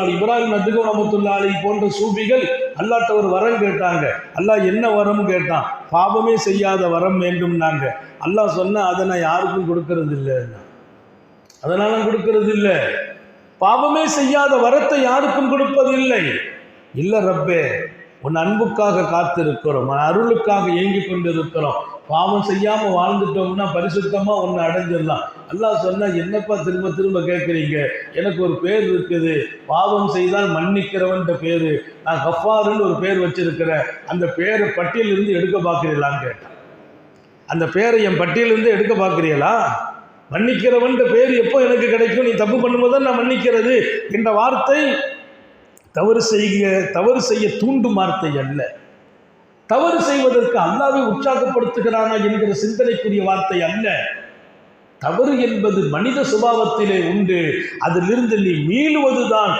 இப்ராஹிம் நதுகம் ரஹ்மத்துல்லாஹி போன்ற சூஃபிகள் அல்லாஹ்ட்ட ஒரு வரம் கேட்டாங்க. அல்லாஹ் என்ன வரம் கேட்டான்? பாவமே செய்யாத வரம் வேண்டும்னாங்க. அல்லாஹ் சொன்ன அதை நான் யாருக்கும் கொடுக்கறது இல்லை, அதனால கொடுக்கறது இல்லை. பாவமே செய்யாத வரத்தை யாருக்கும் கொடுப்பதில்லை. இல்லை ரப்பே, உன் அன்புக்காக காத்திருக்கிறோம், உன் அருளுக்காக ஏங்கி கொண்டிருக்கிறோம். பாவம் செய்யாம வாழ்ந்துட்டோம்னா பரிசுத்தமா ஒன்று அடைஞ்சிடலாம். அல்லாஹ் சொன்னா என்னப்பா திரும்ப திரும்ப கேட்குறீங்க? எனக்கு ஒரு பேர் இருக்குது, பாவம் செய்தால் மன்னிக்கிறவன்ற பேரு, நான் கஃபாருன்னு ஒரு பேர் வச்சிருக்கிறேன். அந்த பேரை பட்டியலிருந்து எடுக்க பார்க்கிறீங்களான்னு கேட்டான். அந்த பேரை என் பட்டியலிருந்து எடுக்க பார்க்கிறீங்களா? மன்னிக்கிறவன்ற பேர் எப்போ எனக்கு கிடைக்கும்? நீ தப்பு பண்ணும்போது நான் மன்னிக்கிறது என்ற வார்த்தை தவறு செய்ய தூண்டும் வார்த்தை அல்ல. தவறு செய்வதற்கு அல்லாஹ்வை உற்சாகப்படுத்துகிறானா என்கிற சிந்தனைக்குரிய வார்த்தை அல்ல. தவறு என்பது மனித சுபாவத்திலே உண்டு, அதிலிருந்து நீ மீளுவதுதான்